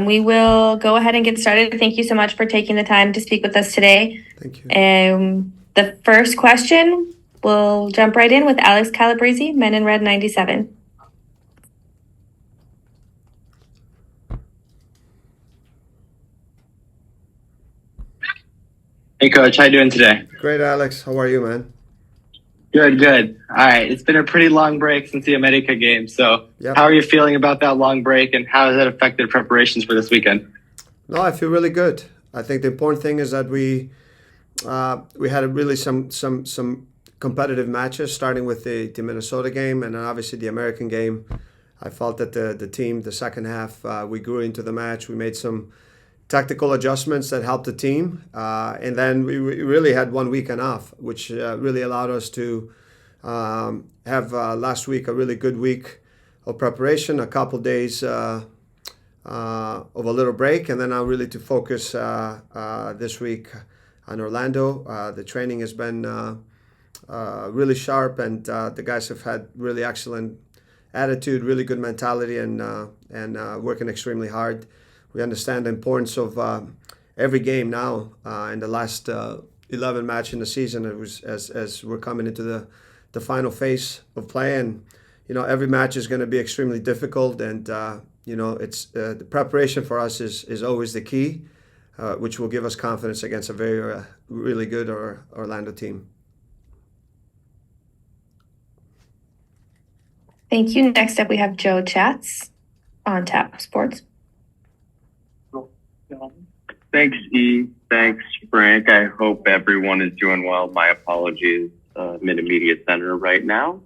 We will go ahead and get started. Thank you so much for taking the time to speak with us today. Thank you. The first question, we'll jump right in with Alex Calabrese, Men in Red 97. Hey, Coach. How you doing today? Great, Alex. How are you, man? Good, good. All right. It's been a pretty long break since the America game. So Yep. how are you feeling about that long break, and how has that affected preparations for this weekend? No, I feel really good. I think the important thing is that we had really some competitive matches, starting with the Minnesota game and then obviously the American game. I felt that the team, the second half, we grew into the match. We made some tactical adjustments that helped the team, and then we really had 1 weekend off, which really allowed us to have last week a really good week of preparation, a couple days of a little break, and then now really to focus this week on Orlando. The training has been really sharp, and the guys have had really excellent attitude, really good mentality, and working extremely hard. We understand the importance of every game now. In the last 11 match in the season, it was as we're coming into the final phase of play, and every match is going to be extremely difficult, and it's the preparation for us is always the key, which will give us confidence against a very really good Orlando team. Thank you. Next up, we have Joe Chats on Tap Sports. Thanks, E. Thanks, Frank. I hope everyone is doing well. My apologies. I'm in a media center right now.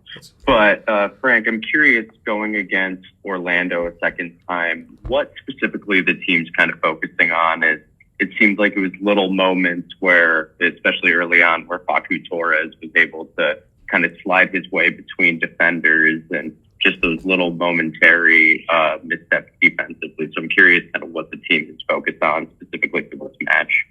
But Frank, I'm curious, going against Orlando a second time, what specifically the team's kind of focusing on? It seems like it was little moments where, especially early on, where Facu Torres was able to kind of slide his way between defenders, and just those little momentary missteps defensively. So I'm curious kind of what the team is focused on specifically for this match.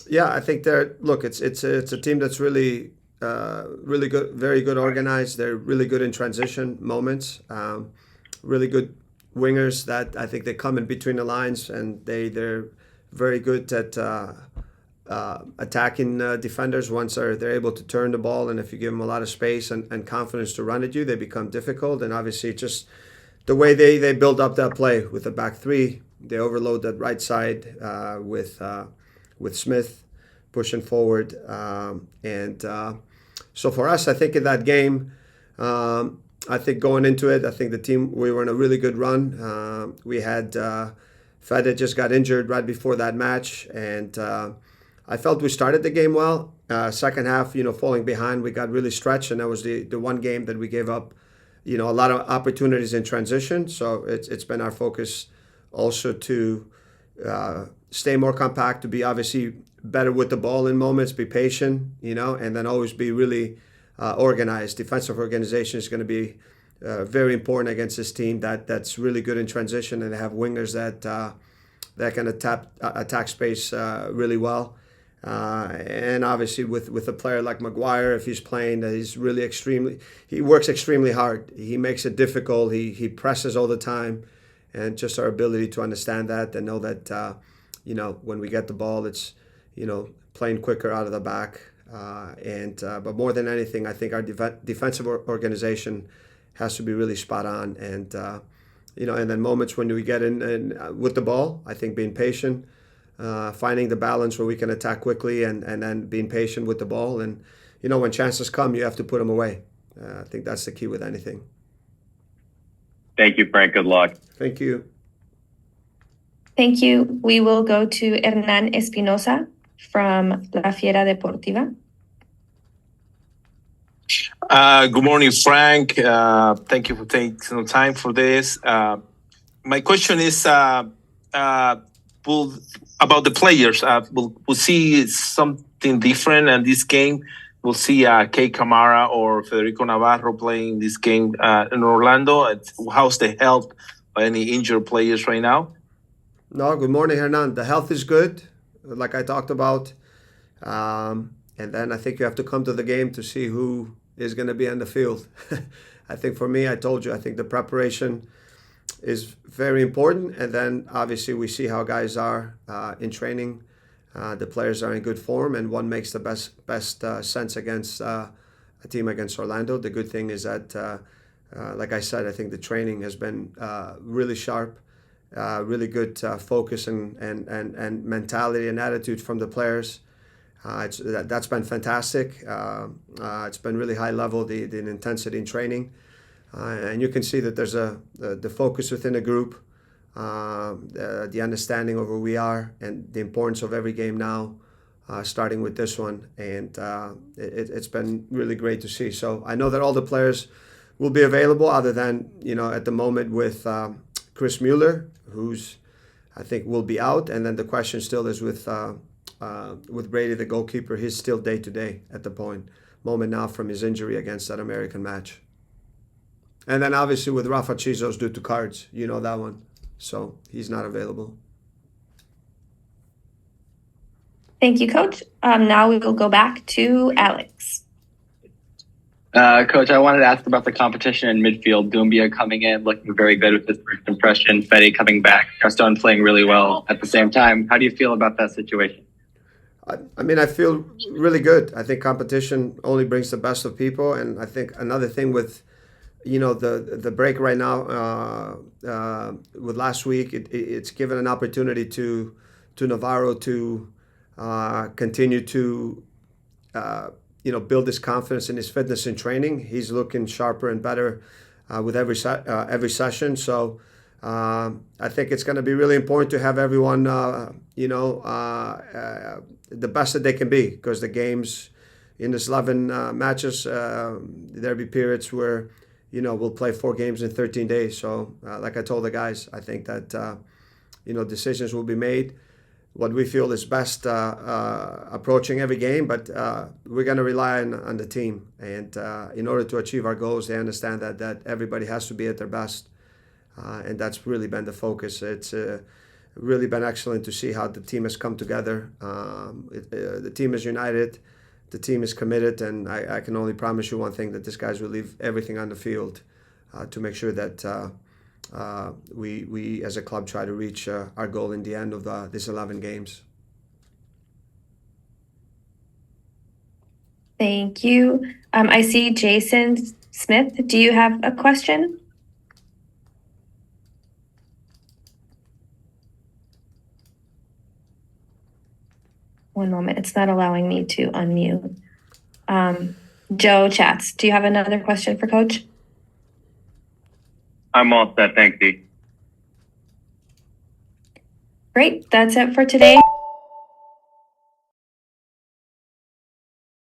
Yeah, I think it's a team that's really good, very good organized. They're really good in transition moments. Really good wingers that I think they come in between the lines, and they're very good at attacking defenders once they're able to turn the ball. And if you give them a lot of space and confidence to run at you, they become difficult. And obviously, just the way they build up that play with the back three, they overload that right side with Smith pushing forward. So for us, I think in that game, I think going into it, I think the team, we were in a really good run. We had Fede just got injured right before that match, and I felt we started the game well. Second half, falling behind, we got really stretched, and that was the one game that we gave up, a lot of opportunities in transition. So it's been our focus also to stay more compact, to be obviously better with the ball in moments, be patient, and then always be really organized. Defensive organization is going to be very important against this team that's really good in transition, and they have wingers that can attack space really well. And obviously with a player like Maguire, if he's playing, he works extremely hard. He makes it difficult. He presses all the time, and just our ability to understand that and know that when we get the ball, it's playing quicker out of the back. But more than anything, I think our defensive organization has to be really spot on. And then moments when we get in with the ball, I think being patient, finding the balance where we can attack quickly, and then being patient with the ball. And when chances come, you have to put them away. I think that's the key with anything. Thank you, Frank. Good luck. Thank you. Thank you. We will go to Hernan Espinosa from La Fiera Deportiva. Good morning, Frank. Thank you for taking some time for this. My question is about the players. We'll see something different in this game. We'll see Kei Kamara or Federico Navarro playing this game in Orlando. How's the health of any injured players right now? No, good morning, Hernan. The health is good, like I talked about. And then I think you have to come to the game to see who is going to be on the field. I think for me, I told you, I think the preparation is very important. And then obviously we see how guys are in training. The players are in good form, and one makes the best sense against a team against Orlando. The good thing is that, like I said, I think the training has been really sharp, really good focus and mentality and attitude from the players. That's been fantastic. It's been really high level, the intensity in training. And you can see that there's the focus within the group, the understanding of where we are and the importance of every game now, starting with this one. And it's been really great to see. So I know that all the players will be available, other than, at the moment with Chris Mueller, who's, I think, will be out. And then the question still is with Brady, the goalkeeper. He's still day-to-day at the moment now from his injury against that American match. And then obviously with Rafa Chizos due to cards, that one. So he's not available. Thank you, Coach. Now we will go back to Alex. Coach, I wanted to ask about the competition in midfield. Doumbia coming in, looking very good with his first impression. Fede coming back. Gaston playing really well at the same time. How do you feel about that situation? I feel really good. I think competition only brings the best of people. And I think another thing with, the break right now, with last week, it's given an opportunity to Navarro to continue to build his confidence in his fitness and training. He's looking sharper and better with every session. So I think it's going to be really important to have everyone, the best that they can be, because the games in this 11 matches, there'll be periods where, we'll play 4 games in 13 days. So like I told the guys, I think that, decisions will be made, what we feel is best approaching every game, but we're going to rely on the team. And in order to achieve our goals, they understand that everybody has to be at their best. And that's really been the focus. It's really been excellent to see how the team has come together. The team is united. The team is committed. And I can only promise you one thing, that these guys will leave everything on the field to make sure that we as a club try to reach our goal in the end of these 11 games. Thank you. I see Jason Smith. Do you have a question? One moment. It's not allowing me to unmute. Joe Chats, do you have another question for Coach? I'm all set. Thanks, Dee. Great. That's it for today.